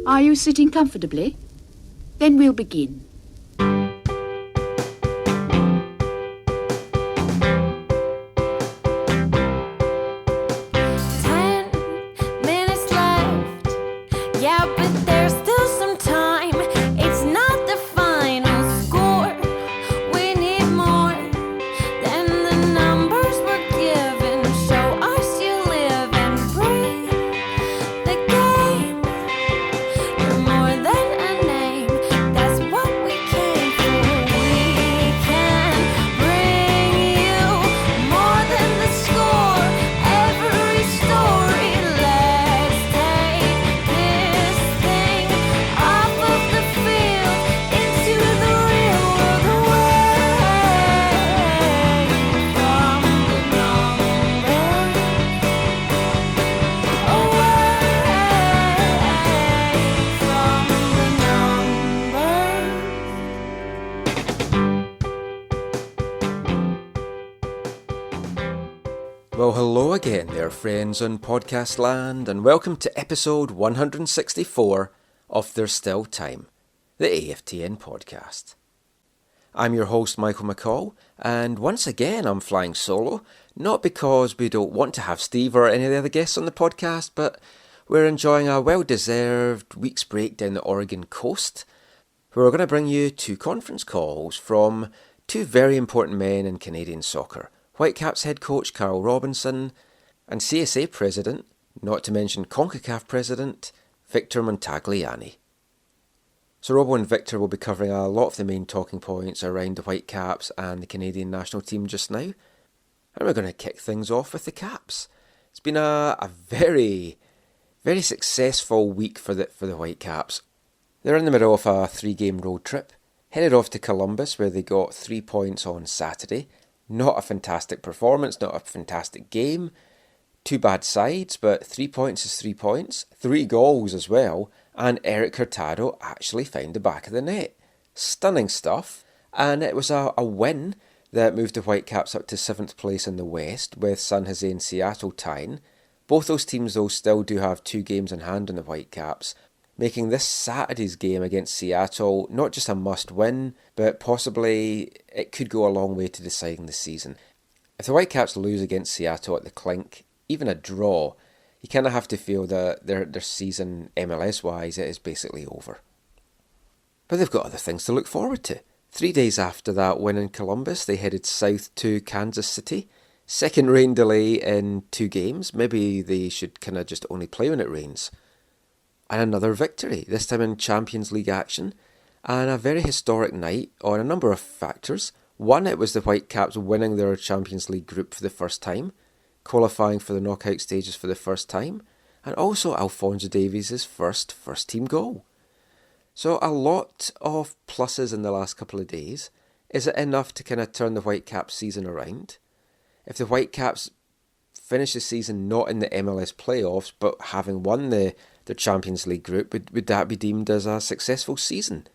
Are you sitting comfortably? Then we'll begin. Well, hello again there, friends on podcast land, and welcome to episode 164 of There's Still Time, the AFTN podcast. I'm your host, Michael McCall, and once again I'm flying solo, not because we don't want to have Steve or any of the other guests on the podcast, but we're enjoying a well-deserved week's break down the Oregon coast, where we're going to bring you two conference calls from two very important men in Canadian soccer. Whitecaps head coach Carl Robinson and CSA president, not to mention CONCACAF president, Victor Montagliani. So Robbo and Victor will be covering a lot of the main talking points around the Whitecaps and the Canadian national team just now. And we're going to kick things off with the Caps. It's been a very, very successful week for the Whitecaps. They're in the middle of a 3-game road trip, headed off to Columbus where they got 3 points on Saturday. Not a fantastic performance, not a fantastic game. 2 bad sides, but 3 points is 3 points. 3 goals as well, and Erik Hurtado actually found the back of the net. Stunning stuff, and it was a win that moved the Whitecaps up to 7th place in the West, with San Jose and Seattle tying. Both those teams, though, still do have 2 games in hand on the Whitecaps, making this Saturday's game against Seattle not just a must-win, but possibly it could go a long way to deciding the season. If the Whitecaps lose against Seattle at the Clink, even a draw, you kind of have to feel that their season, MLS-wise, it is basically over. But they've got other things to look forward to. 3 days after that win in Columbus, they headed south to Kansas City. Second rain delay in 2 games. Maybe they should kind of just only play when it rains. And another victory, this time in Champions League action, and a very historic night on a number of factors. One, it was the Whitecaps winning their Champions League group for the first time, qualifying for the knockout stages for the first time, and also Alphonso Davies' first team goal. So a lot of pluses in the last couple of days. Is it enough to kind of turn the Whitecaps season around? If the Whitecaps finish the season not in the MLS playoffs, but having won the Champions League group, would that be deemed as a successful season?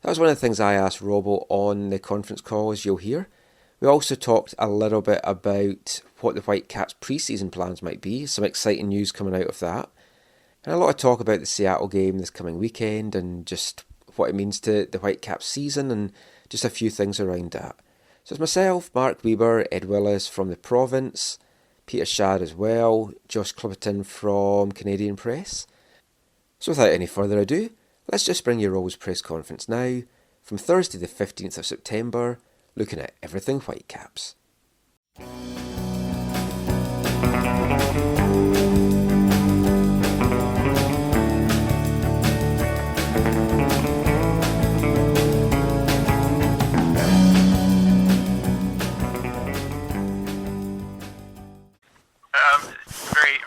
That was one of the things I asked Robbo on the conference call, as you'll hear. We also talked a little bit about what the Whitecaps' preseason plans might be, some exciting news coming out of that, and a lot of talk about the Seattle game this coming weekend and just what it means to the Whitecaps season and just a few things around that. So it's myself, Mark Weber, Ed Willis from the Province, Peter Shad as well, Josh Clipperton from Canadian Press. So without any further ado, let's just bring you Roll's press conference now, from Thursday the 15th of September, looking at everything Whitecaps.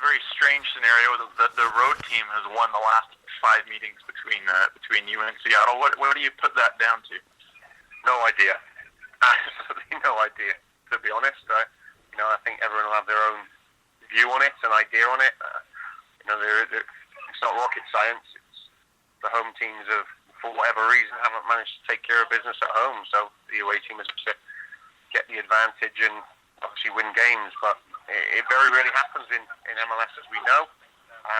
Very strange scenario. The road team has won the last 5 meetings between you and Seattle. What do you put that down to? No idea. Absolutely no idea. To be honest, I think everyone will have their own view on it, an idea on it. It's not rocket science. It's the home teams have, for whatever reason, haven't managed to take care of business at home. So the away team has to get the advantage and obviously win games, but it very rarely happens in MLS, as we know.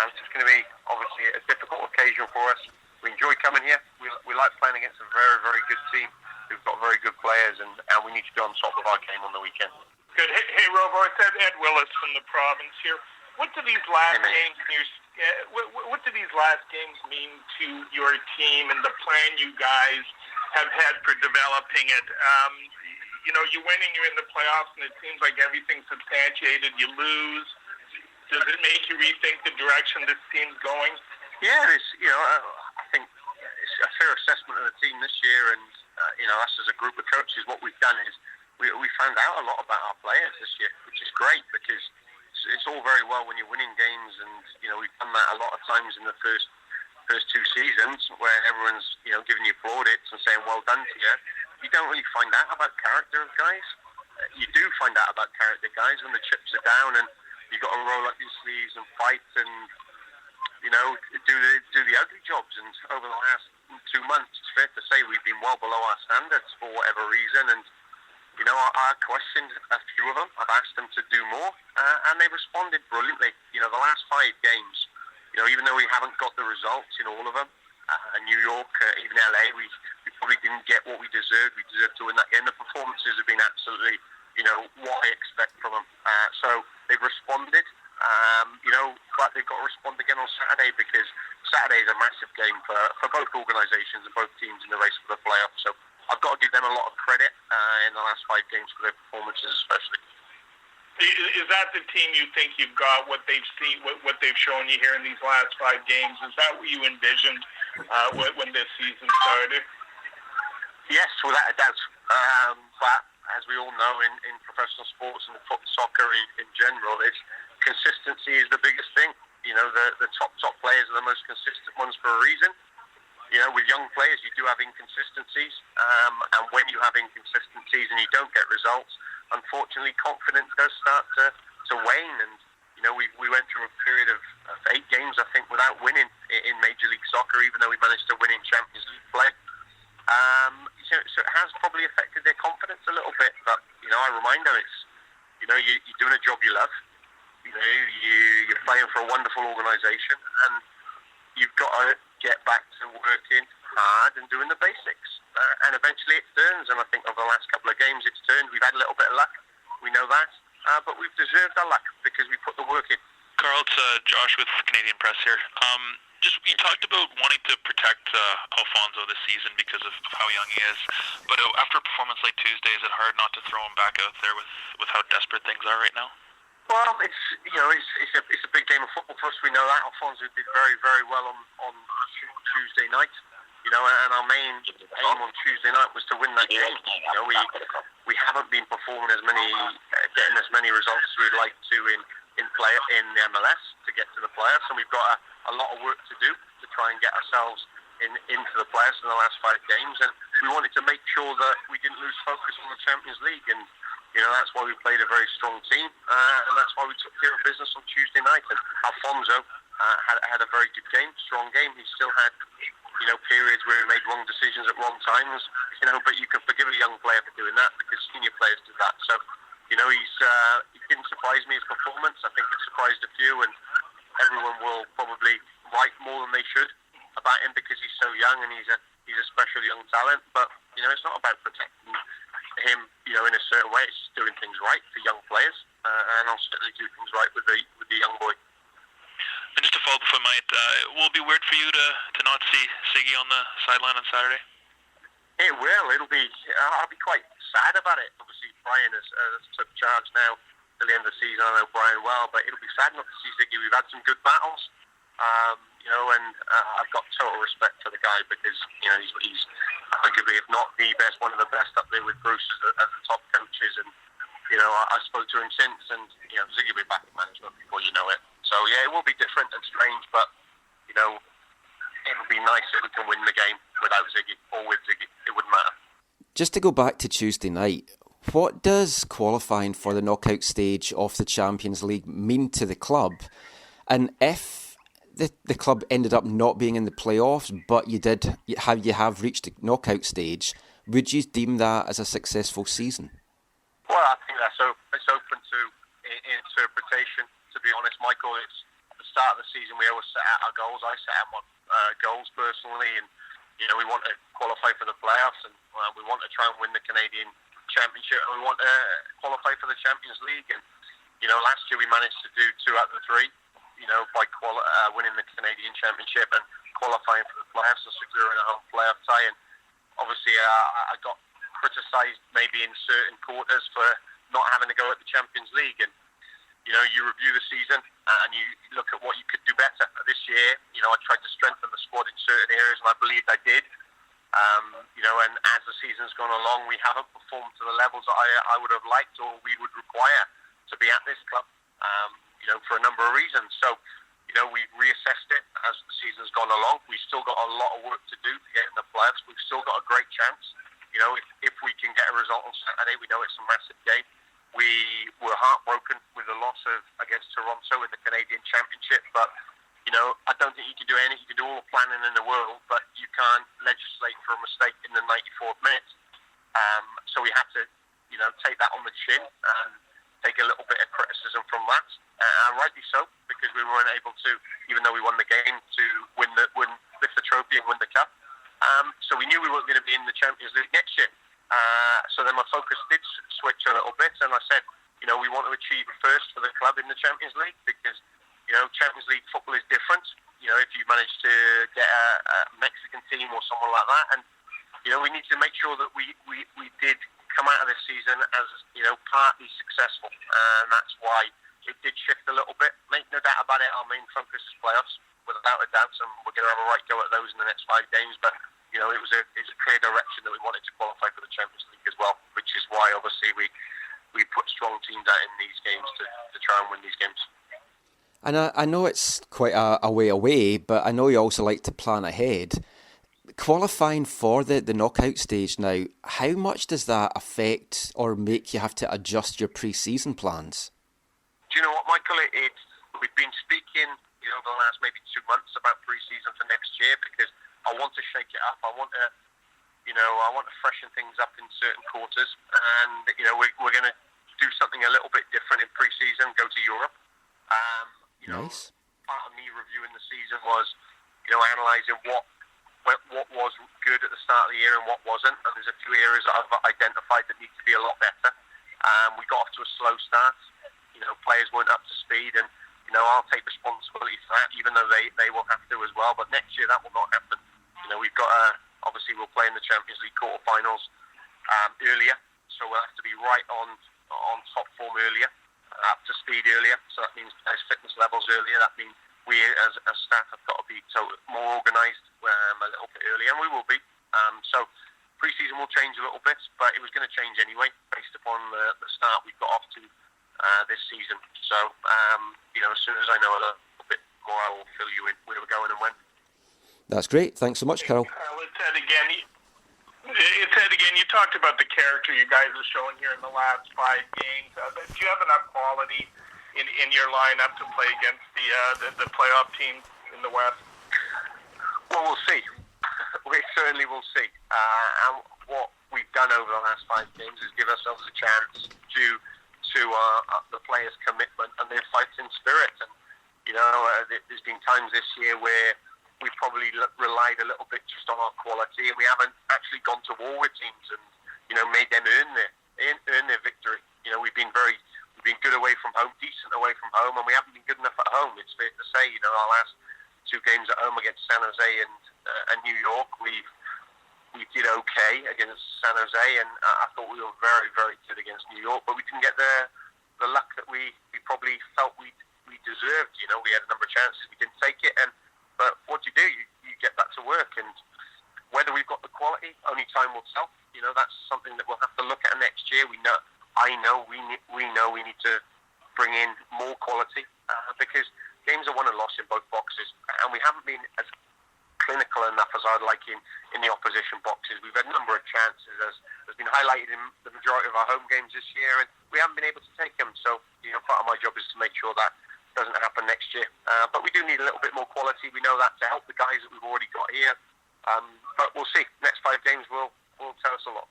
It's going to be obviously a difficult occasion for us. We enjoy coming here. We like playing against a very, very good team who've got very good players, and we need to be on top of our game on the weekend. Good. Hey Robo, it's Ed Willis from the province here. What do these last games what do these last games mean to your team and the plan you guys have had for developing it? You're winning, you're in the playoffs, and it seems like everything's substantiated. You lose. Does it make you rethink the direction this team's going? Yeah, I think it's a fair assessment of the team this year, and us as a group of coaches, what we've done is we found out a lot about our players this year, which is great because it's all very well when you're winning games, and we've done that a lot of times in the first two seasons where everyone's giving you plaudits and saying well done to you. You don't really find out about character of guys. You do find out about character guys when the chips are down and you've got to roll up your sleeves and fight and do the ugly jobs. And over the last 2 months, it's fair to say we've been well below our standards for whatever reason. And I questioned a few of them. I've asked them to do more, and they responded brilliantly. The last 5 games, even though we haven't got the results in all of them, New York, even LA, we probably didn't get what we deserved. We deserved to win that game. The performances have been absolutely, what I expect from them. So they've responded. But they've got to respond again on Saturday because Saturday is a massive game for both organisations and both teams in the race for the playoffs. So I've got to give them a lot of credit in the last 5 games for their performances, especially. Is that the team you think you've got? What they've seen, what they've shown you here in these last 5 games? Is that what you envisioned when this season started? Yes, without a doubt. But as we all know, in professional sports and soccer in general, consistency is the biggest thing. The top players are the most consistent ones for a reason. With young players, you do have inconsistencies, and when you have inconsistencies and you don't get results, unfortunately, confidence does start to wane. And we went through a period of 8 games, I think, without winning in Major League Soccer, even though we managed to win in Champions League play. So it has probably affected their confidence a little bit. But I remind them, you're doing a job you love. You're playing for a wonderful organisation, and you've got to get back to working hard and doing the basics. And eventually it turns, and I think over the last couple of games it's turned. We've had a little bit of luck, we know that, but we've deserved our luck because we put the work in. Carl, it's Josh with Canadian Press here. You talked about wanting to protect Alfonso this season because of how young he is, but after a performance like Tuesday, is it hard not to throw him back out there with how desperate things are right now? Well, it's a big game of football for us. We know that Alfonso did very, very well on Tuesday night. And our main aim on Tuesday night was to win that game. We haven't been performing getting as many results as we'd like to in the MLS to get to the playoffs, and we've got a lot of work to do to try and get ourselves into the playoffs in the last 5 games. And we wanted to make sure that we didn't lose focus on the Champions League, and that's why we played a very strong team, and that's why we took care of business on Tuesday night. And Alfonso had a very good game, strong game. He still had periods where he made wrong decisions at wrong times, but you can forgive a young player for doing that because senior players do that. So he didn't surprise me, his performance. I think it surprised a few, and everyone will probably write more than they should about him because he's so young and he's a special young talent. But it's not about protecting him in a certain way. It's just doing things right for young players, and I'll certainly do things right with the young boy. And just to follow up, if I might, will it be weird for you to not see Siggy on the sideline on Saturday? It will. I'll be quite sad about it. Obviously, Brian has took charge now till the end of the season. I know Brian well, but it'll be sad not to see Siggy. We've had some good battles, and I've got total respect for the guy because he's arguably, if not the best, one of the best up there with Bruce as the top coaches. And I spoke to him since, and Ziggy will be back in management before you know it. So yeah, it will be different and strange, but it would be nice if we can win the game without Ziggy or with Ziggy. It wouldn't matter. Just to go back to Tuesday night, what does qualifying for the knockout stage of the Champions League mean to the club? And if the club ended up not being in the playoffs, but you have reached the knockout stage, would you deem that as a successful season? Well, I think it's open to interpretation. To be honest, Michael, it's at the start of the season we always set out our goals. I set out one goals personally, and we want to qualify for the playoffs, and we want to try and win the Canadian Championship, and we want to qualify for the Champions League. And last year we managed to do 2 out of the 3, by winning the Canadian Championship and qualifying for the playoffs and securing a home playoff tie. And obviously, I got criticised maybe in certain quarters for not having to go at the Champions League. And you review the season and you look at what you could do better. This year, I tried to strengthen the squad in certain areas, and I believed I did. And as the season's gone along, we haven't performed to the levels that I would have liked or we would require to be at this club, for a number of reasons. So, we've reassessed it as the season's gone along. We've still got a lot of work to do to get in the playoffs. We've still got a great chance. If we can get a result on Saturday, we know it's a massive game. We were heartbroken with the loss against Toronto in the Canadian Championship, but I don't think you can do anything. You can do all the planning in the world, but you can't legislate for a mistake in the 94th minute. So we had to, take that on the chin and take a little bit of criticism from that, rightly so, because we weren't able to, even though we won the game, to lift the trophy and win the cup. So we knew we weren't going to be in the Champions League next year. So then my focus did switch a little bit, and I said, we want to achieve a first for the club in the Champions League, because Champions League football is different. If you manage to get a Mexican team or someone like that, and we need to make sure that we did come out of this season as partly successful, and that's why it did shift a little bit. Make no doubt about it, our main focus is playoffs, without a doubt, and we're going to have a right go at those in the next 5 games. But it's a clear direction that we wanted to qualify for the Champions League as well, which is why obviously we put strong teams out in these games to try and win these games. And I know it's quite a way away, but I know you also like to plan ahead. Qualifying for the knockout stage now, how much does that affect or make you have to adjust your pre-season plans? Do you know what, Michael? We've been speaking, over the last maybe 2 months about pre-season for next year, because I want to shake it up. I want to freshen things up in certain quarters, and we're going to do something a little bit different in pre-season. Go to Europe. Nice. Part of me reviewing the season was, analysing what was good at the start of the year and what wasn't. And there's a few areas that I've identified that need to be a lot better. We got off to a slow start. Players weren't up to speed, and I'll take responsibility for that, even though they will have to as well. But next year that will not happen. We've got obviously we'll play in the Champions League quarterfinals earlier, so we'll have to be right on top form earlier. Up to speed earlier, so that means as fitness levels earlier. That means we as staff have got to be more organised a little bit earlier, and we will be. So pre-season will change a little bit, but it was going to change anyway based upon the start we've got off to this season. So as soon as I know a little bit more, I will fill you in where we're going and when. That's great. Thanks so much, Carol. It's Ed again. You talked about the character you guys are showing here in the last 5 games. Do you have enough quality in your lineup to play against the playoff teams in the West? Well, we'll see. We certainly will see. And what we've done over the last 5 games is give ourselves a chance due to the players' commitment and their fighting spirit. And there's been times this year where we probably relied a little bit just on our quality, and we haven't actually gone to war with teams and made them earn their victory. We've been good away from home, decent away from home, and we haven't been good enough at home. It's fair to say. Our last 2 games at home against San Jose and New York, we did okay against San Jose, and I thought we were very, very good against New York, but we didn't get the luck that we probably felt we deserved. We had a number of chances, we didn't take it, but what do? You get back to work, and whether we've got the quality, only time will tell. That's something that we'll have to look at next year. We know we need to bring in more quality because games are won and lost in both boxes, and we haven't been as clinical enough as I'd like in the opposition boxes. We've had a number of chances, as has been highlighted in the majority of our home games this year, and we haven't been able to take them. So part of my job is to make sure that doesn't happen next year. But we do need a little bit more quality. We know that to help the guys that we've already got here. But we'll see. Next 5 games will tell us a lot.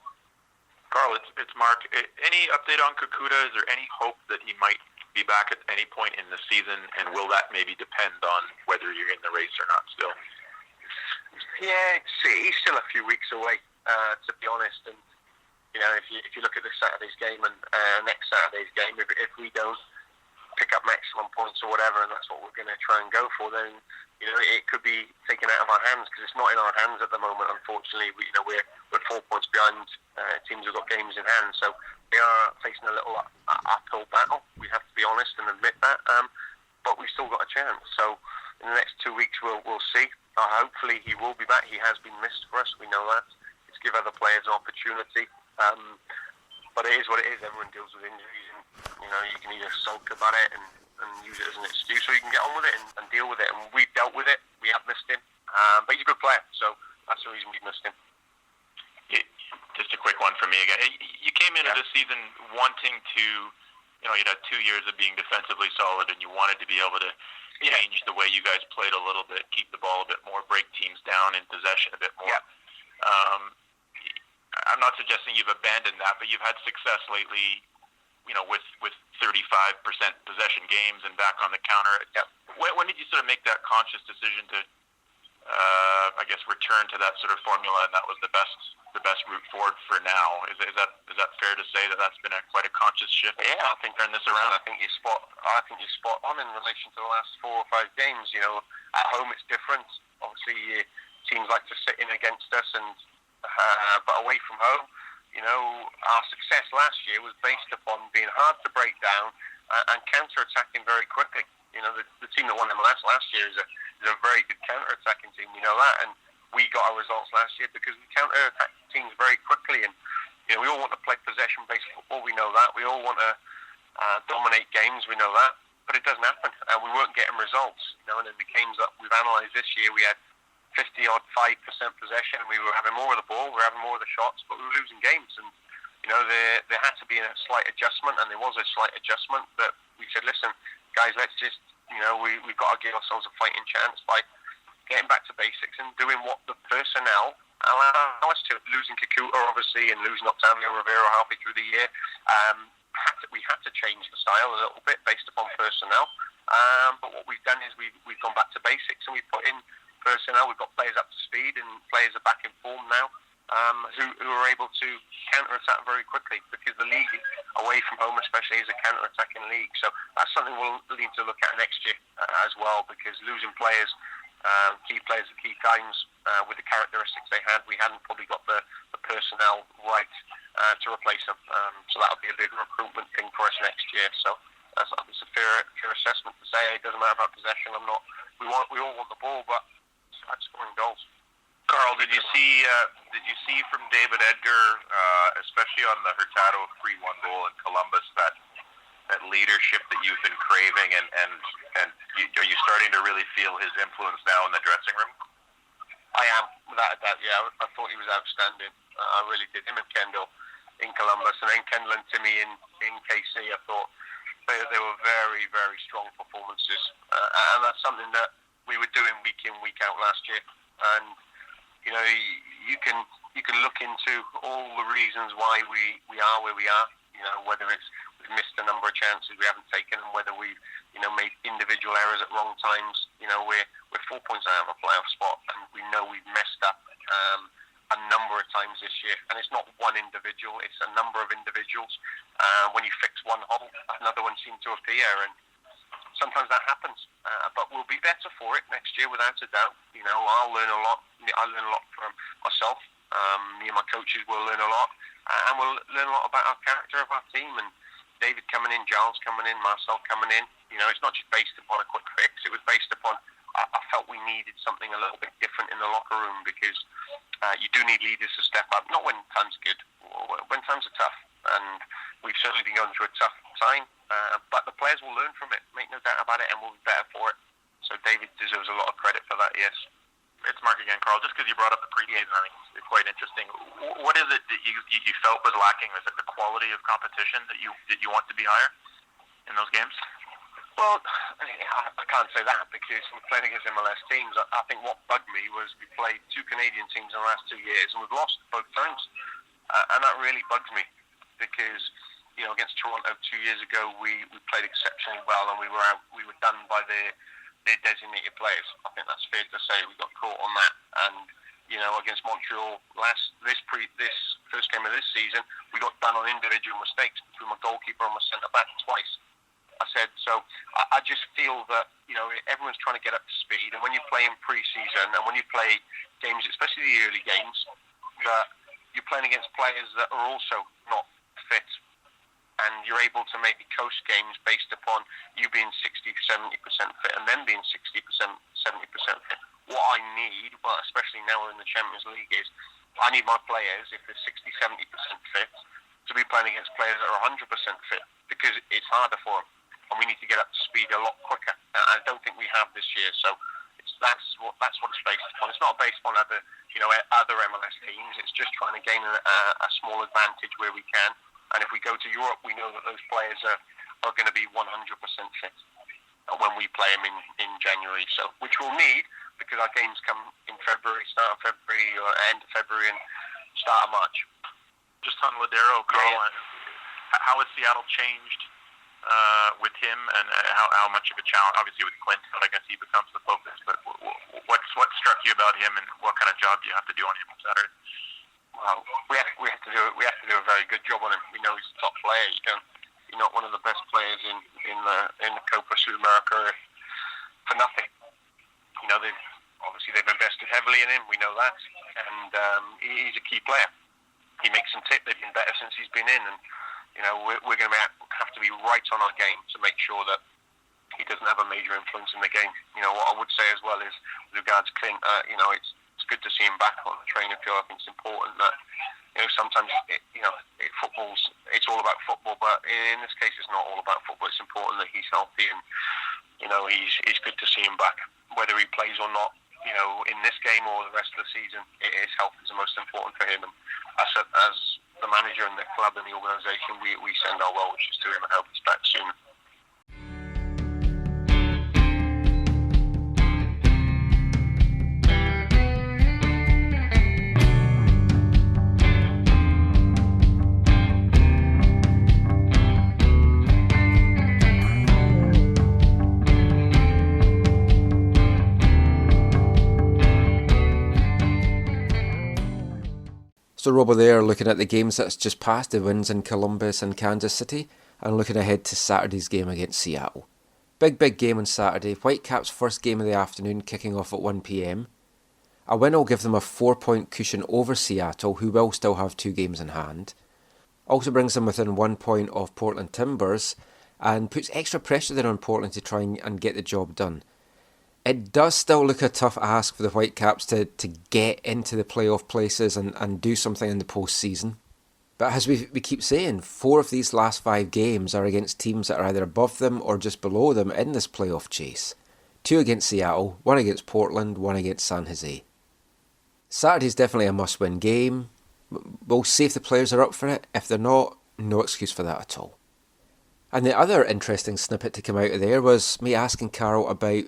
Carl, it's Mark. Any update on Kakuta? Is there any hope that he might be back at any point in the season? And will that maybe depend on whether you're in the race or not still? Yeah, he's still a few weeks away, to be honest. And if you look at this Saturday's game and next Saturday's game, if we don't pick up maximum points or whatever, and that's what we're going to try and go for, then it could be taken out of our hands, because it's not in our hands at the moment. Unfortunately, we're 4 points behind teams who've got games in hand, so we are facing a little uphill battle. We have to be honest and admit that, but we've still got a chance. So in the next 2 weeks, we'll see. Hopefully, he will be back. He has been missed for us. We know that. It's give other players an opportunity. But it is what it is. Everyone deals with injuries, and you can either sulk about it and use it as an excuse, or you can get on with it and deal with it. And we've dealt with it. We have missed him, but he's a good player, so that's the reason we've missed him. Just a quick one for me again. You came into the season wanting to, you'd had 2 years of being defensively solid, and you wanted to be able to change the way you guys played a little bit, keep the ball a bit more, break teams down in possession a bit more. I'm not suggesting you've abandoned that, but you've had success lately, with 35% possession games and back on the counter. When did you sort of make that conscious decision to, return to that sort of formula, and that was the best route forward for now? Is that fair to say that that's been quite a conscious shift? Yeah, I think turn this around. I think you're spot on in relation to the last 4 or 5 games. At home it's different. Obviously, teams like to sit in against us, but away from home, our success last year was based upon being hard to break down and counter-attacking very quickly. The team that won MLS last year is a very good counter-attacking team. We know that, and we got our results last year because we counter-attacked teams very quickly. And we all want to play possession-based football. We know that. We all want to dominate games. We know that, but it doesn't happen, and we weren't getting results. And in the games that we've analysed this year, we had 50-odd 5% possession. We were having more of the ball, we were having more of the shots, but we were losing games. And there had to be a slight adjustment, and there was a slight adjustment. That we said, listen, guys, let's just we've got to give ourselves a fighting chance by getting back to basics and doing what the personnel allow us to. Losing Kakuta, obviously, and losing Octavio Rivero halfway through the year, we had to change the style a little bit based upon personnel. But what we've done is we've gone back to basics, and we've put in personnel. We've got players up to speed, and players are back in form now, who are able to counter-attack very quickly, because the league away from home especially is a counter-attacking league. So that's something we'll need to look at next year as well, because losing players, key players at key times, with the characteristics they had, we hadn't probably got the personnel right to replace them. So that'll be a big recruitment thing for us next year. So that's a fair assessment to say. It doesn't matter about possession. We all want the ball, but scoring goals. Carl, did you see from David Edgar, especially on the Hurtado 3-1 goal in Columbus, that leadership that you've been craving, and are you starting to really feel his influence now in the dressing room? I am, without a doubt. Yeah, I thought he was outstanding. I really did. Him and Kendall in Columbus, and then Kendall and Timmy in KC. I thought they were very, very strong performances, and that's something that we were doing week in, week out last year. And you can look into all the reasons why we are where we are. Whether it's we've missed a number of chances we haven't taken, and whether we've made individual errors at wrong times. We're 4 points out of a playoff spot, and we know we've messed up a number of times this year. And it's not one individual; it's a number of individuals. When you fix one hole, another one seems to appear, and sometimes that happens, but we'll be better for it next year, without a doubt. I'll learn a lot. I'll learn a lot from myself. Me and my coaches will learn a lot, and we'll learn a lot about our character of our team. And David coming in, Giles coming in, Marcel coming in. It's not just based upon a quick fix. It was based upon I felt we needed something a little bit different in the locker room, because you do need leaders to step up. Not when times are good, when times are tough. And we've certainly been going through a tough time. But the players will learn from it, make no doubt about it, and we'll be better for it. So David deserves a lot of credit for that, yes. It's Mark again, Carl. Just because you brought up the preseason, I think it's quite interesting. What is it that you felt was lacking? Was it the quality of competition that you want to be higher in those games? Well, I can't say that, because we're playing against MLS teams. I think what bugged me was we played 2 Canadian teams in the last 2 years, and we've lost both times. And that really bugs me, because against Toronto 2 years ago, we played exceptionally well, and we were done by their designated players. I think that's fair to say. We got caught on that, and Against Montreal this first game of this season, we got done on individual mistakes between my goalkeeper and my centre back twice. I said so. I just feel that everyone's trying to get up to speed, and when you play in pre-season and when you play games, especially the early games, that you're playing against players that are also not fit, and you're able to maybe coast games based upon you being 60-70% fit and them being 60-70% fit. What I need, well, especially now we're in the Champions League, is I need my players, if they're 60-70% fit, to be playing against players that are 100% fit, because it's harder for them, and we need to get up to speed a lot quicker. I don't think we have this year, so that's what it's based upon. It's not based on other MLS teams. It's just trying to gain a small advantage where we can. And if we go to Europe, we know that those players are going to be 100% fit when we play them in January. So, which we'll need, because our games come in February, start of February, or end of February and start of March. Just on Ladero, Carl, how has Seattle changed with him, and how much of a challenge? Obviously, with Clint, I guess he becomes the focus. But what struck you about him, and what kind of job do you have to do on him on Saturday? Well, we have to do a very good job on him. We know he's a top player. You're not one of the best players in the Copa Sudamerica for nothing. They've invested heavily in him. We know that, and he's a key player. He makes them tip. They've been better since he's been in, and we're going to have to be right on our game to make sure that he doesn't have a major influence in the game. What I would say as well is, with regards to Clint, it's good to see him back on the training field. I think it's important that sometimes it's all about football, but in this case it's not all about football. It's important that he's healthy, and he's good to see him back, whether he plays or not. In this game or the rest of the season, his health is the most important for him. And as the manager and the club and the organisation, we send our well wishes to him and hope he's back soon. So Robbo there, looking at the games that's just passed, the wins in Columbus and Kansas City, and looking ahead to Saturday's game against Seattle. Big game on Saturday. Whitecaps' first game of the afternoon, kicking off at 1 p.m. A win will give them a 4-point cushion over Seattle, who will still have 2 games in hand. Also brings them within 1 point of Portland Timbers, and puts extra pressure there on Portland to try and get the job done. It does still look a tough ask for the Whitecaps to get into the playoff places and do something in the postseason. But as we keep saying, 4 of these last 5 games are against teams that are either above them or just below them in this playoff chase. 2 against Seattle, 1 against Portland, 1 against San Jose. Saturday's definitely a must-win game. We'll see if the players are up for it. If they're not, no excuse for that at all. And the other interesting snippet to come out of there was me asking Carol about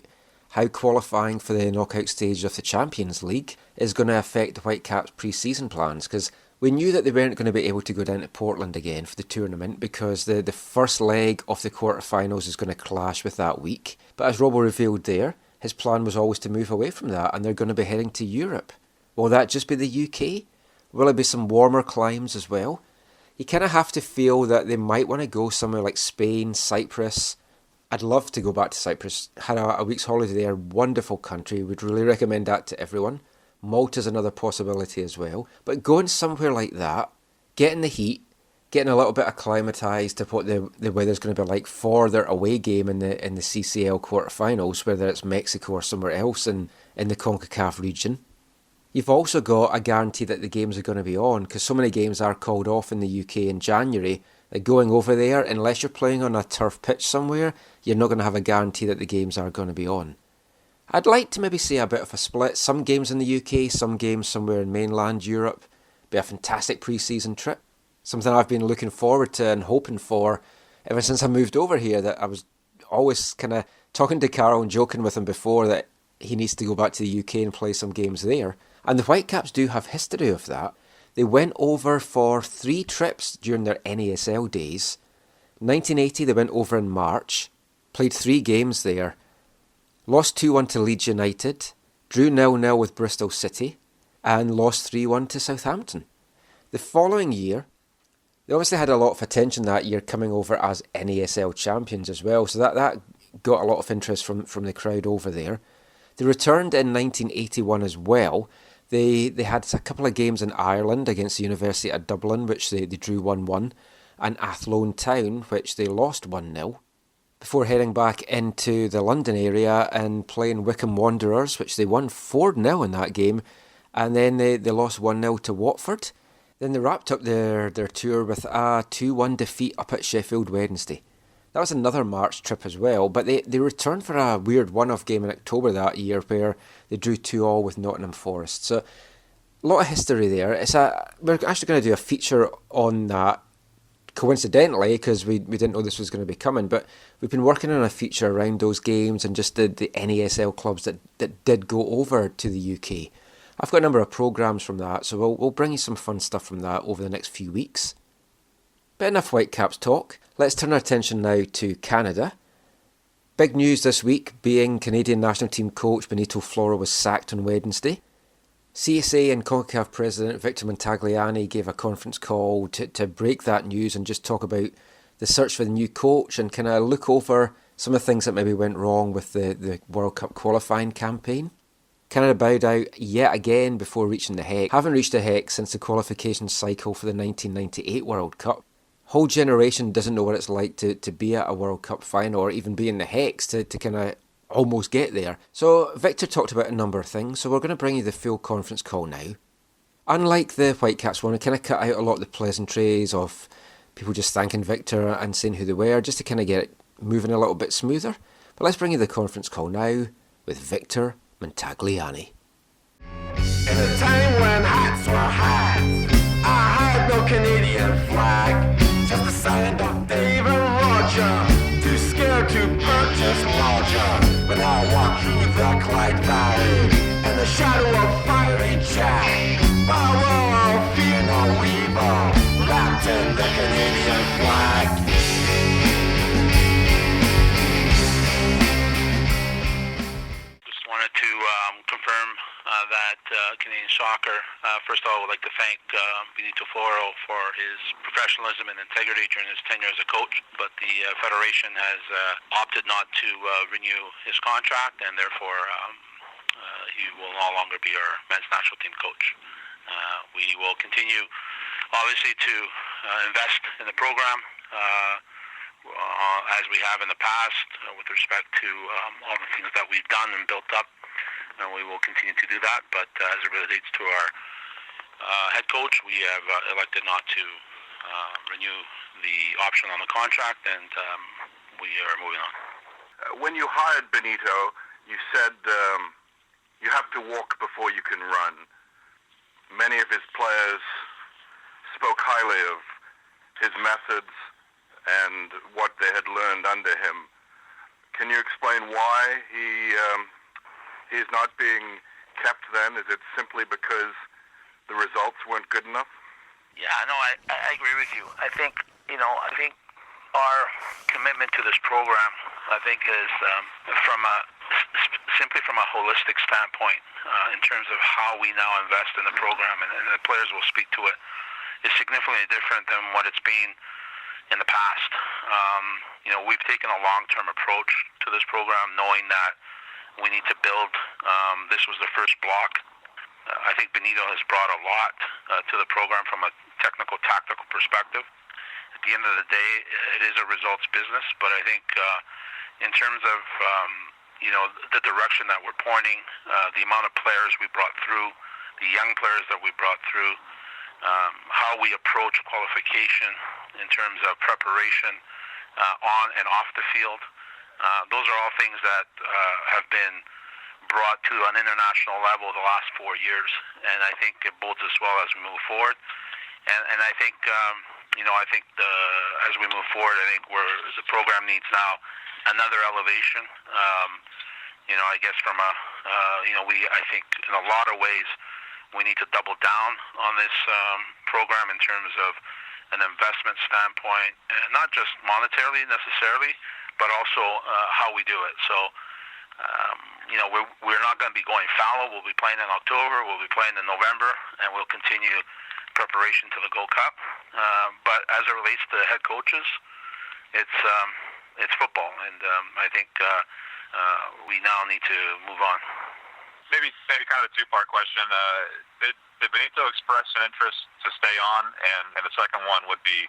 how qualifying for the knockout stage of the Champions League is going to affect the Whitecaps' pre-season plans, because we knew that they weren't going to be able to go down to Portland again for the tournament because the first leg of the quarterfinals is going to clash with that week. But as Robbo revealed there, his plan was always to move away from that, and they're going to be heading to Europe. Will that just be the UK? Will it be some warmer climes as well? You kind of have to feel that they might want to go somewhere like Spain, Cyprus. I'd love to go back to Cyprus. Had a week's holiday there. Wonderful country. Would really recommend that to everyone. Malta's another possibility as well. But going somewhere like that, getting the heat, getting a little bit acclimatised to what the weather's going to be like for their away game in the CCL quarterfinals, whether it's Mexico or somewhere else in the CONCACAF region. You've also got a guarantee that the games are going to be on, because so many games are called off in the UK in January. Going over there, unless you're playing on a turf pitch somewhere, you're not going to have a guarantee that the games are going to be on. I'd like to maybe see a bit of a split. Some games in the UK, some games somewhere in mainland Europe. Be a fantastic pre-season trip. Something I've been looking forward to and hoping for ever since I moved over here. That I was always kind of talking to Carol and joking with him before that he needs to go back to the UK and play some games there. And the Whitecaps do have history of that. They went over for 3 trips during their NASL days. 1980 they went over in March, played 3 games there, lost 2-1 to Leeds United, drew 0-0 with Bristol City, and lost 3-1 to Southampton. The following year, they obviously had a lot of attention that year coming over as NASL champions as well, so that got a lot of interest from the crowd over there. They returned in 1981 as well. They had a couple of games in Ireland against the University of Dublin, which they drew 1-1, and Athlone Town, which they lost 1-0, before heading back into the London area and playing Wycombe Wanderers, which they won 4-0 in that game, and then they lost 1-0 to Watford. Then they wrapped up their tour with a 2-1 defeat up at Sheffield Wednesday. That was another March trip as well, but they returned for a weird one-off game in October that year where they drew 2-2 with Nottingham Forest. So a lot of history there. We're actually going to do a feature on that, coincidentally, because we didn't know this was going to be coming, but we've been working on a feature around those games and just the NASL clubs that did go over to the UK. I've got a number of programmes from that, so we'll bring you some fun stuff from that over the next few weeks. But enough Whitecaps talk. Let's turn our attention now to Canada. Big news this week being Canadian national team coach Benito Floro was sacked on Wednesday. CSA and CONCACAF President Victor Montagliani gave a conference call to break that news and just talk about the search for the new coach and kind of look over some of the things that maybe went wrong with the World Cup qualifying campaign. Canada bowed out yet again before reaching the hex. Haven't reached the hex since the qualification cycle for the 1998 World Cup. Whole generation doesn't know what it's like to be at a World Cup final or even be in the hex to kind of almost get there. So Victor talked about a number of things, so we're going to bring you the full conference call now. Unlike the Whitecaps one, we kind of cut out a lot of the pleasantries of people just thanking Victor and saying who they were, just to kind of get it moving a little bit smoother. But let's bring you the conference call now with Victor Montagliani. In a time when hats were hats, I had no Canadian flag, just a sign of Dave and Roger, too scared to purchase larger. When I walk through the Clyde Valley, in the shadow of fiery Jack, power, fear no evil, wrapped in the Canadian flag. Wanted to confirm that Canadian soccer, first of all, I would like to thank Benito Floro for his professionalism and integrity during his tenure as a coach, but the Federation has opted not to renew his contract, and therefore he will no longer be our men's national team coach. We will continue, obviously, to invest in the program, as we have in the past, with respect to all the things that we've done and built up, and we will continue to do that. But as it relates to our head coach, we have elected not to renew the option on the contract, and we are moving on. When you hired Benito, you said you have to walk before you can run. Many of his players spoke highly of his methods and what they had learned under him. Can you explain why he's not being kept then? Is it simply because the results weren't good enough? Yeah, no, I agree with you. I think our commitment to this program, I think, is simply from a holistic standpoint, in terms of how we now invest in the program, and the players will speak to it, is significantly different than what it's been in the past. We've taken a long-term approach to this program, knowing that we need to build. This was the first block. I think Benito has brought a lot to the program from a technical, tactical perspective. At the end of the day, it is a results business, but I think in terms of the direction that we're pointing, the amount of players we brought through, the young players that we brought through, how we approach qualification in terms of preparation on and off the field. Those are all things that have been brought to an international level the last 4 years, and I think it bodes us well as we move forward. And I think, as we move forward, I think the program needs now another elevation. I guess from I think in a lot of ways we need to double down on this program in terms of an investment standpoint, and not just monetarily necessarily, but also how we do it. So we're not going to be going fallow. We'll be playing in October. We'll be playing in November, and we'll continue preparation to the Gold Cup. But as it relates to head coaches, it's football, and I think we now need to move on. Maybe kind of a two-part question. Did Benito express an interest to stay on? And the second one would be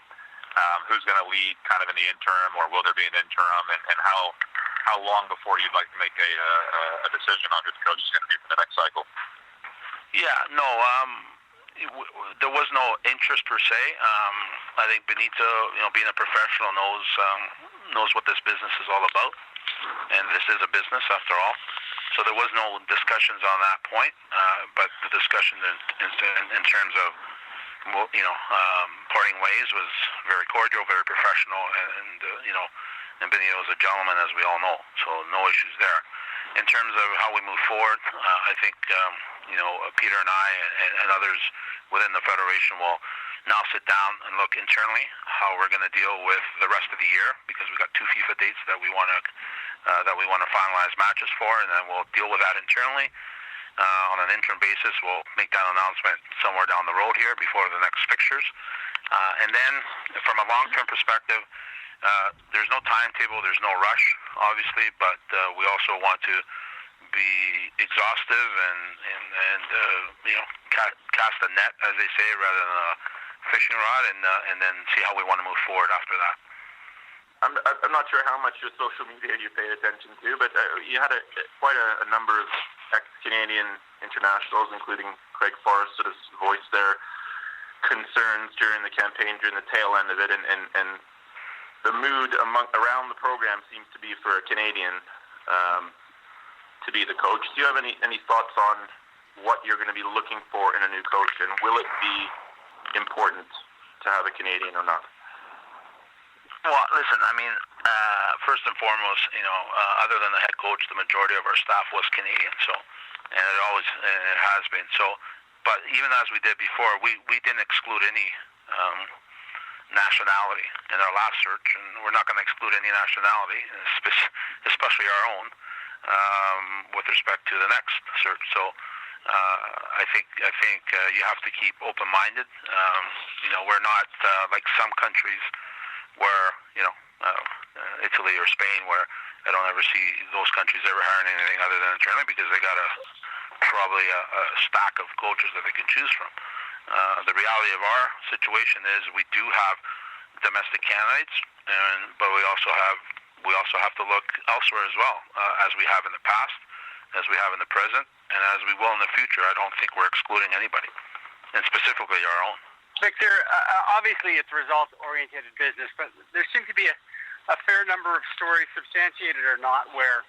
who's going to lead kind of in the interim, or will there be an interim? And how long before you'd like to make a decision on who the coach is going to be for the next cycle? Yeah, no, there was no interest per se. I think Benito, being a professional, knows what this business is all about, and this is a business after all. So there was no discussions on that point, but the discussion in terms of parting ways was very cordial, very professional, and Benito is a gentleman, as we all know. So no issues there. In terms of how we move forward, I think Peter and I and others within the federation will now sit down and look internally how we're going to deal with the rest of the year, because we've got 2 FIFA dates that we want to finalize matches for, and then we'll deal with that internally. On an interim basis, we'll make that announcement somewhere down the road here before the next fixtures. And then from a long-term perspective, there's no timetable, there's no rush, obviously, but we also want to be exhaustive and cast a net, as they say, rather than a fishing rod, and then see how we want to move forward after that. I'm not sure how much of social media you pay attention to, but you had quite a number of ex-Canadian internationals, including Craig Forrest, sort of voiced their concerns during the campaign, during the tail end of it, and the mood around the program seems to be for a Canadian to be the coach. Do you have any thoughts on what you're going to be looking for in a new coach, and will it be important to have a Canadian or not? Well, listen, I mean, first and foremost, other than the head coach, the majority of our staff was Canadian, and it has been. So, but even as we did before, we didn't exclude any nationality in our last search, and we're not going to exclude any nationality, especially our own, with respect to the next search. So, I think you have to keep open-minded. We're not like some countries where Italy or Spain, where I don't ever see those countries ever hiring anything other than internally, because they got probably a stack of coaches that they can choose from. The reality of our situation is we do have domestic candidates, but we also have to look elsewhere as well, as we have in the past, as we have in the present, and as we will in the future. I don't think we're excluding anybody, and specifically our own. Victor, obviously it's results-oriented business, but there seems to be a fair number of stories, substantiated or not, where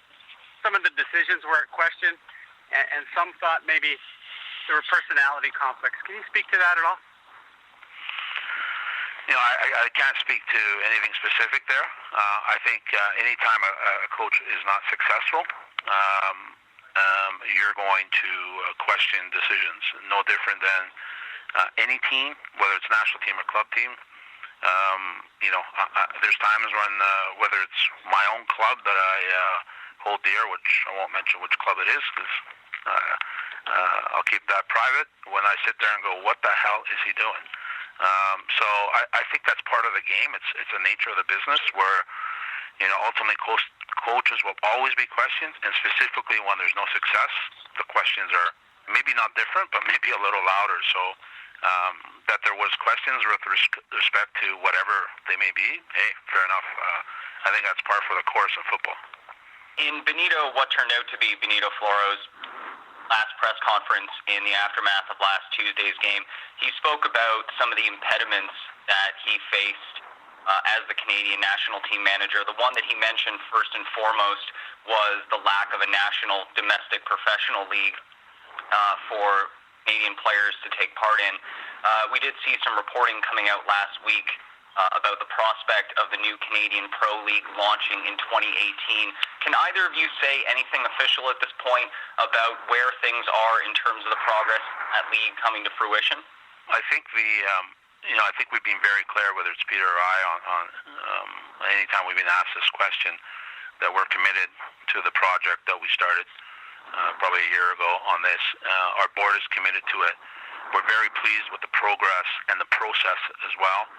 some of the decisions were at question, and some thought maybe there were personality conflicts. Can you speak to that at all? I can't speak to anything specific there. I think anytime a coach is not successful, you're going to question decisions. No different than any team, whether it's national team or club team. There's times when, whether it's my own club that I hold dear, which I won't mention which club it is, because I'll keep that private, when I sit there and go, what the hell is he doing? So I think that's part of the game. It's the nature of the business where, ultimately coaches will always be questioned, and specifically when there's no success, the questions are maybe not different, but maybe a little louder. So that there was questions with respect to whatever they may be, hey, fair enough. I think that's par for the course of football. In Benito, what turned out to be Benito Floro's last press conference in the aftermath of last Tuesday's game, he spoke about some of the impediments that he faced as the Canadian national team manager. The one that he mentioned first and foremost was the lack of a national domestic professional league for Canadian players to take part in. We did see some reporting coming out last week about the prospect of the new Canadian Pro League launching in 2018. Can either of you say anything official at this point about where things are in terms of the progress at league coming to fruition? I think I think we've been very clear, whether it's Peter or I, on any time we've been asked this question, that we're committed to the project that we started probably a year ago on this. Our board is committed to it. We're very pleased with the progress and the process as well.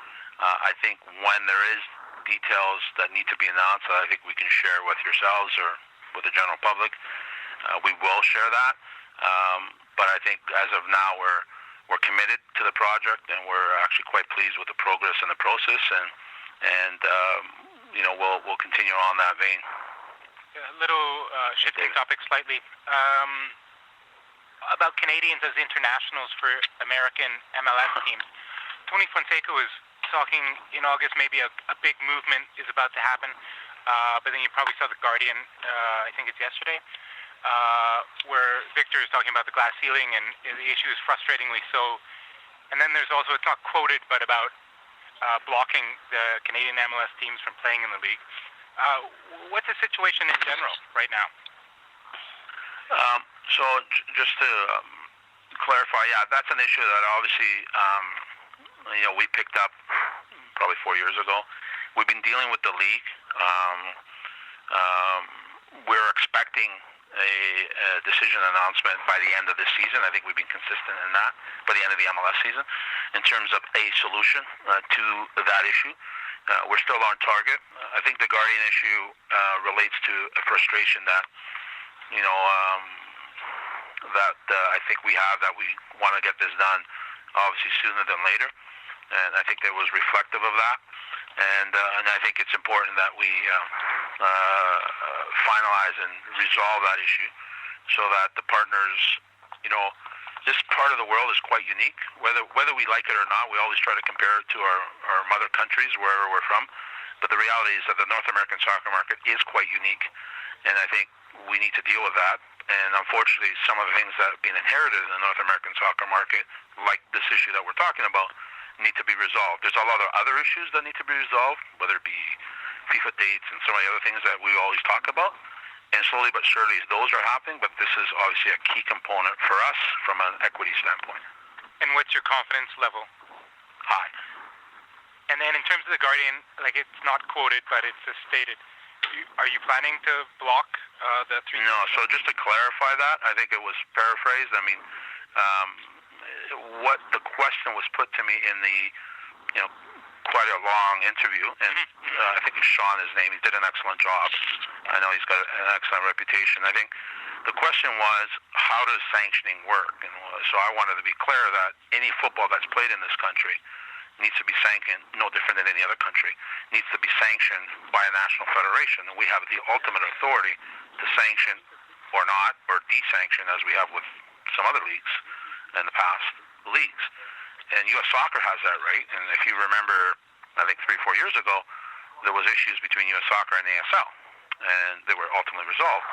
I think when there is details that need to be announced that I think we can share with yourselves or with the general public, we will share that. But I think as of now we're committed to the project, and we're actually quite pleased with the progress and the process, and we'll continue on that vein. A little shifting topic slightly. About Canadians as internationals for American MLS teams. Tony Fonseca was talking in August, maybe a big movement is about to happen, but then you probably saw The Guardian, I think it's yesterday, where Victor is talking about the glass ceiling, and the issue is frustratingly so. And then there's also, it's not quoted, but about blocking the Canadian MLS teams from playing in the league. What's the situation in general right now? So just to clarify, yeah, that's an issue that obviously we picked up probably 4 years ago. We've been dealing with the league. We're expecting a decision announcement by the end of this season. I think we've been consistent in that, by the end of the MLS season, in terms of a solution to that issue. We're still on target. I think the Guardian issue relates to a frustration that I think we have, that we want to get this done obviously sooner than later, and I think it was reflective of that, and I think it's important that we finalize and resolve that issue so that the partners, this part of the world is quite unique. Whether we like it or not, we always try to compare it to our mother countries, wherever we're from, but the reality is that the North American soccer market is quite unique, and I think we need to deal with that. And unfortunately, some of the things that have been inherited in the North American soccer market, like this issue that we're talking about, need to be resolved. There's a lot of other issues that need to be resolved, whether it be FIFA dates and some of the other things that we always talk about. And slowly but surely those are happening, but this is obviously a key component for us from an equity standpoint. And what's your confidence level? High. And then in terms of The Guardian, it's not quoted, but it's stated. Are you planning to block the three? No, so just to clarify that, I think it was paraphrased. I mean, what the question was put to me in the, quite a long interview, and I think it's Sean, his name, he did an excellent job. I know he's got an excellent reputation. I think the question was, how does sanctioning work? And so I wanted to be clear that any football that's played in this country needs to be sanctioned, no different than any other country, needs to be sanctioned by a national federation. And we have the ultimate authority to sanction or not, or desanction, as we have with some other leagues in the past leagues. And U.S. Soccer has that right. And if you remember, I think 3-4 years ago, there was issues between U.S. Soccer and the ASL, and they were ultimately resolved.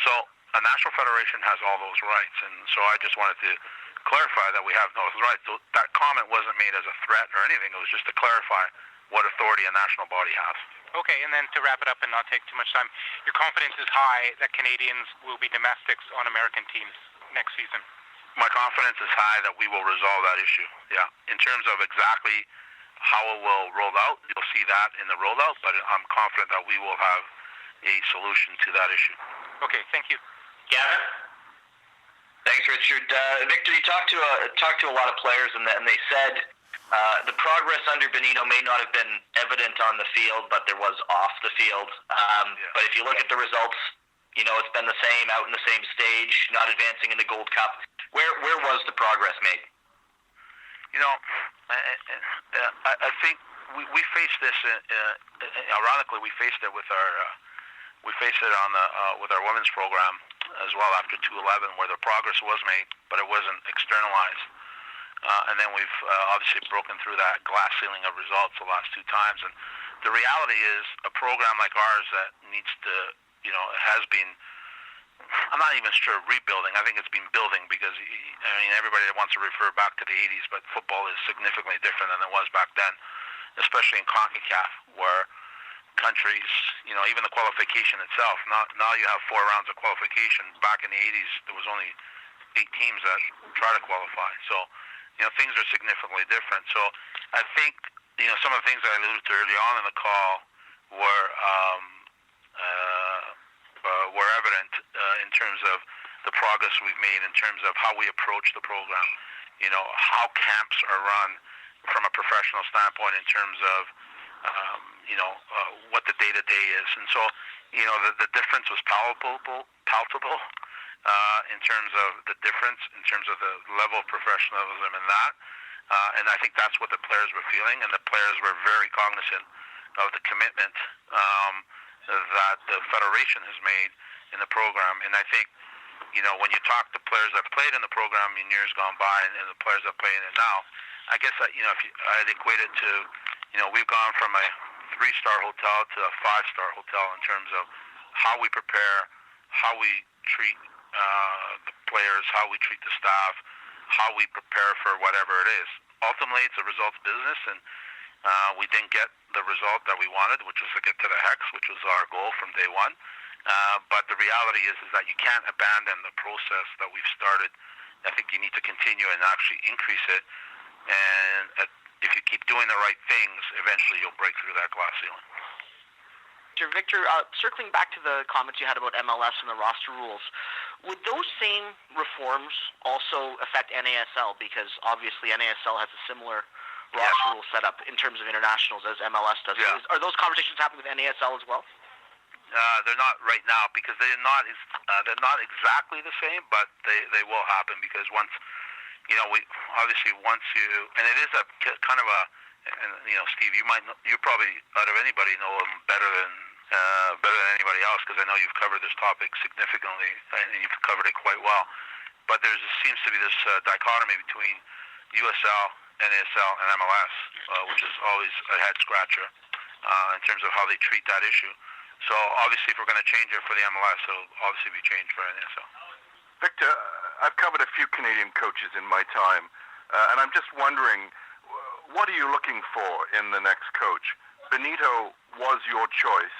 So a national federation has all those rights. And so I just wanted to clarify that we have those rights. So that comment wasn't made as a threat or anything. It was just to clarify what authority a national body has. Okay, and then to wrap it up and not take too much time, your confidence is high that Canadians will be domestics on American teams next season? My confidence is high that we will resolve that issue, yeah. In terms of exactly how it will roll out, you'll see that in the rollout, but I'm confident that we will have a solution to that issue. Okay, thank you. Gavin? Thanks, Richard. Victor, you talked to a lot of players, and they said the progress under Benito may not have been evident on the field, but there was off the field. But if you look at the results, it's been the same, out in the same stage, not advancing in the Gold Cup. Where was the progress made? I think we faced this. Ironically, we faced it with our with our women's program as well after 2-11, where the progress was made, but it wasn't externalized. And then we've obviously broken through that glass ceiling of results the last 2 times. And the reality is, a program like ours that needs to, has been, I'm not even sure rebuilding. I think it's been building because, everybody wants to refer back to the 80s, but football is significantly different than it was back then, especially in CONCACAF, where countries, even the qualification itself, now you have 4 rounds of qualification. Back in the 80s, there was only 8 teams that try to qualify. So, things are significantly different. So I think, some of the things that I alluded to early on in the call were were evident in terms of the progress we've made, in terms of how we approach the program, how camps are run from a professional standpoint in terms of, what the day-to-day is. And so, the difference was palpable in terms of the difference, in terms of the level of professionalism in that. And I think that's what the players were feeling, and the players were very cognizant of the commitment that the Federation has made in the program. And I think, when you talk to players that played in the program in years gone by and the players that play in it now, I guess that, I'd equate it to, we've gone from a 3-star hotel to a 5-star hotel in terms of how we prepare, how we treat the players, how we treat the staff, how we prepare for whatever it is. Ultimately, it's a results business, and we didn't get the result that we wanted, which was to get to the Hex, which was our goal from day one. But the reality is that you can't abandon the process that we've started. I think you need to continue and actually increase it. And if you keep doing the right things, eventually you'll break through that glass ceiling. Victor, circling back to the comments you had about MLS and the roster rules, would those same reforms also affect NASL? Because obviously NASL has a similar roster rule set up in terms of internationals as MLS does. Yeah. Are those conversations happening with NASL as well? They're not right now because they're not exactly the same, but they will happen because once and it is a kind of a, and Steve, you probably out of anybody know them better than anybody else because I know you've covered this topic significantly and you've covered it quite well. But there seems to be this dichotomy between USL, NASL, and MLS, which is always a head scratcher in terms of how they treat that issue. So obviously, if we're going to change it for the MLS, it'll obviously be changed for NASL. Victor, I've covered a few Canadian coaches in my time, and I'm just wondering, what are you looking for in the next coach? Benito was your choice.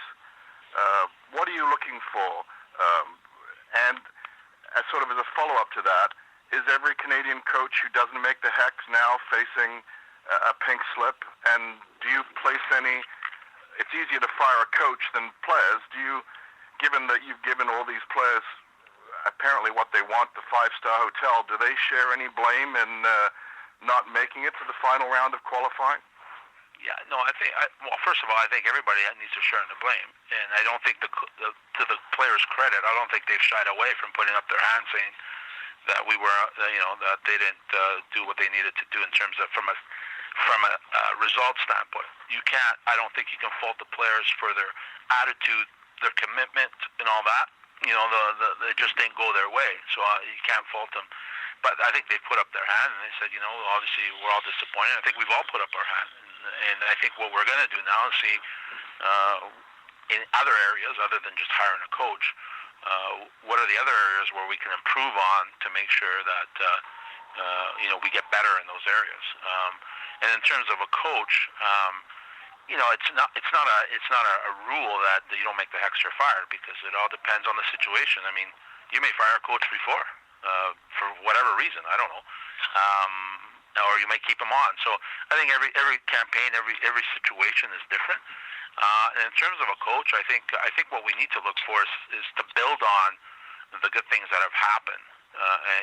What are you looking for? And as sort of as a follow-up to that, is every Canadian coach who doesn't make the Hex now facing a pink slip? And do you place any... It's easier to fire a coach than players. Given that you've given all these players apparently what they want, the 5-star hotel, do they share any blame in not making it to the final round of qualifying? Yeah, no, well, first of all, I think everybody needs to share in the blame. And I don't think, to the players' credit, I don't think they've shied away from putting up their hands saying that we were, that they didn't do what they needed to do in terms of from a result standpoint. I don't think you can fault the players for their attitude, their commitment, and all that. They just didn't go their way, so you can't fault them. But I think they put up their hand and they said, obviously we're all disappointed. I think we've all put up our hand. And I think what we're going to do now is see in other areas other than just hiring a coach, what are the other areas where we can improve on to make sure that we get better in those areas. And in terms of a coach, it's not a rule that you don't make the Hex or fired because it all depends on the situation. I mean, you may fire a coach before for whatever reason, I don't know, or you may keep him on. So I think every campaign, every situation is different. And in terms of a coach, I think what we need to look for is to build on the good things that have happened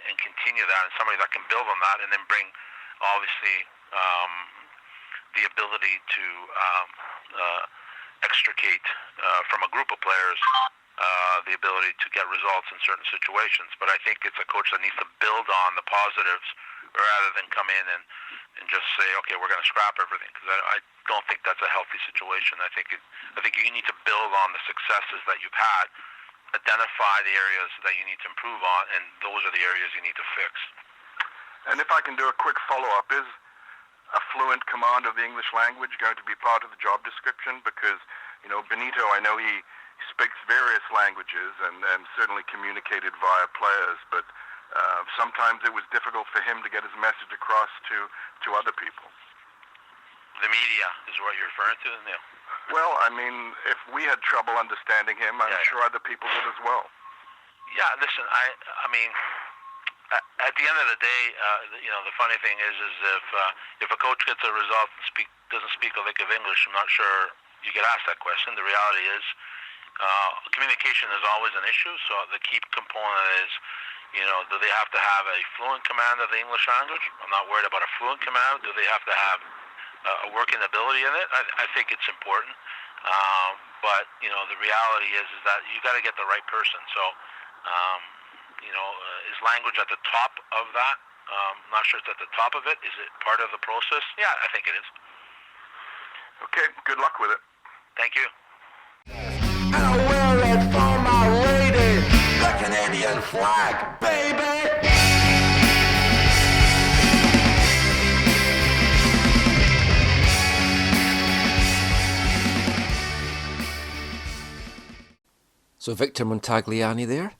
and continue that, and somebody that can build on that, and then bring obviously the ability to extricate from a group of players the ability to get results in certain situations. But I think it's a coach that needs to build on the positives rather than come in and just say, okay, we're going to scrap everything, because I don't think that's a healthy situation. I think you need to build on the successes that you've had, identify the areas that you need to improve on, and those are the areas you need to fix. And if I can do a quick follow-up, is a fluent command of the English language going to be part of the job description? Because, Benito, I know he speaks various languages and certainly communicated via players, but sometimes it was difficult for him to get his message across to other people. The media is what you're referring to, Neil? Well, I mean, if we had trouble understanding him, I'm sure other people did as well. Yeah, listen, I mean, at the end of the day, the funny thing is if a coach gets a result and doesn't speak a lick of English, I'm not sure you get asked that question. The reality is, Communication is always an issue, so the key component is, do they have to have a fluent command of the English language? I'm not worried about a fluent command. Do they have to have a working ability in it? I think it's important. But, the reality is that you got to get the right person. So, is language at the top of that? I'm not sure it's at the top of it. Is it part of the process? Yeah, I think it is. Okay, good luck with it. Thank you. And I wear it for my lady, the Canadian flag, baby. So Victor Montagliani there,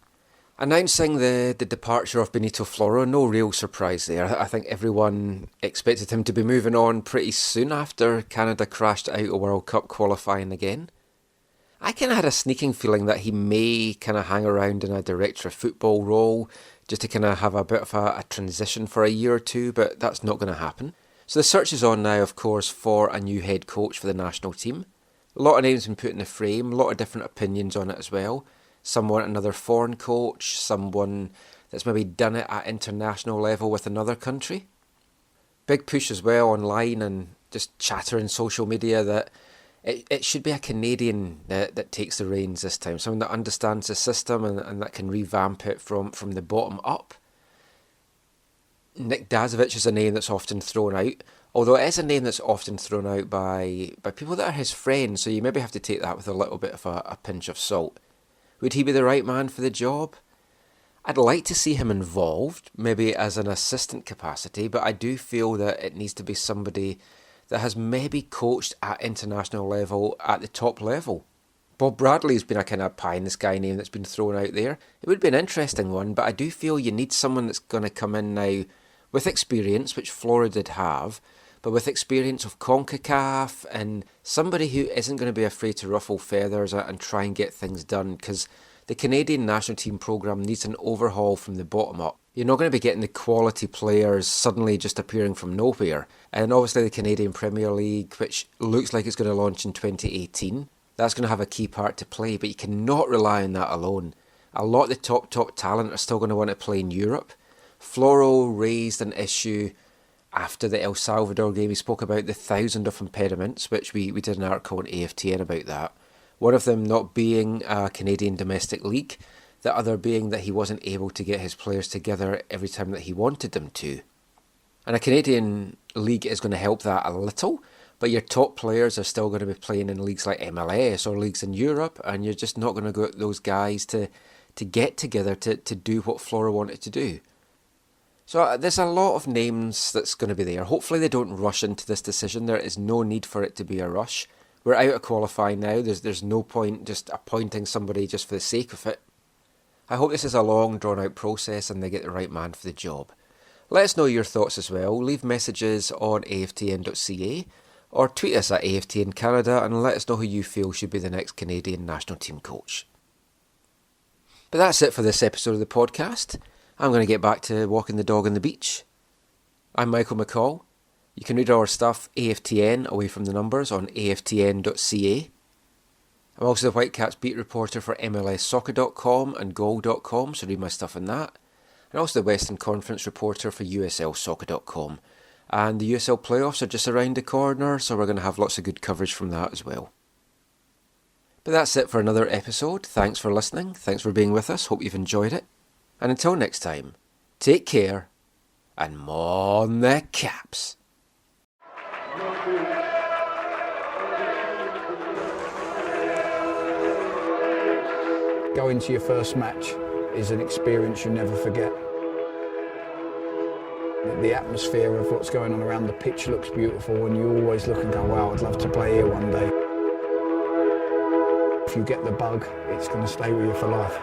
announcing the departure of Benito Floro. No real surprise there. I think everyone expected him to be moving on pretty soon after Canada crashed out of World Cup qualifying again. I kind of had a sneaking feeling that he may kind of hang around in a director of football role just to kind of have a bit of a transition for a year or two, but that's not going to happen. So the search is on now, of course, for a new head coach for the national team. A lot of names been put in the frame, a lot of different opinions on it as well. Some want another foreign coach, someone that's maybe done it at international level with another country. Big push as well online and just chatter in social media that it should be a Canadian that takes the reins this time, someone that understands the system and that can revamp it from the bottom up. Nick Dazovic is a name that's often thrown out, although it is a name that's often thrown out by people that are his friends, so you maybe have to take that with a little bit of a pinch of salt. Would he be the right man for the job? I'd like to see him involved, maybe as an assistant capacity, but I do feel that it needs to be somebody that has maybe coached at international level at the top level. Bob Bradley's been a kind of pie-in-the-sky name that's been thrown out there. It would be an interesting one, but I do feel you need someone that's going to come in now with experience, which Floro did have, but with experience of CONCACAF and somebody who isn't going to be afraid to ruffle feathers and try and get things done, because the Canadian national team programme needs an overhaul from the bottom up. You're not going to be getting the quality players suddenly just appearing from nowhere. And obviously the Canadian Premier League, which looks like it's going to launch in 2018, that's going to have a key part to play, but you cannot rely on that alone. A lot of the top talent are still going to want to play in Europe. Floro raised an issue after the El Salvador game. He spoke about the 1,000 of impediments, which we did an article on AFTN about that. One of them not being a Canadian domestic league, the other being that he wasn't able to get his players together every time that he wanted them to. And a Canadian league is going to help that a little, but your top players are still going to be playing in leagues like MLS or leagues in Europe, and you're just not going to get those guys to get together to do what Floro wanted to do. So there's a lot of names that's going to be there. Hopefully they don't rush into this decision. There is no need for it to be a rush. We're out of qualifying now. There's no point just appointing somebody just for the sake of it. I hope this is a long, drawn-out process and they get the right man for the job. Let us know your thoughts as well. Leave messages on aftn.ca or tweet us at AFTN Canada and let us know who you feel should be the next Canadian national team coach. But that's it for this episode of the podcast. I'm going to get back to walking the dog on the beach. I'm Michael McCall. You can read our stuff AFTN away from the numbers on aftn.ca. I'm also the Whitecaps beat reporter for MLSsoccer.com and Goal.com, so read my stuff on that. And also the Western Conference reporter for USLsoccer.com. And the USL playoffs are just around the corner, so we're going to have lots of good coverage from that as well. But that's it for another episode. Thanks for listening. Thanks for being with us. Hope you've enjoyed it. And until next time, take care and mon the Caps. Going to your first match is an experience you never forget. The atmosphere of what's going on around the pitch looks beautiful and you always look and go, wow, I'd love to play here one day. If you get the bug, it's going to stay with you for life.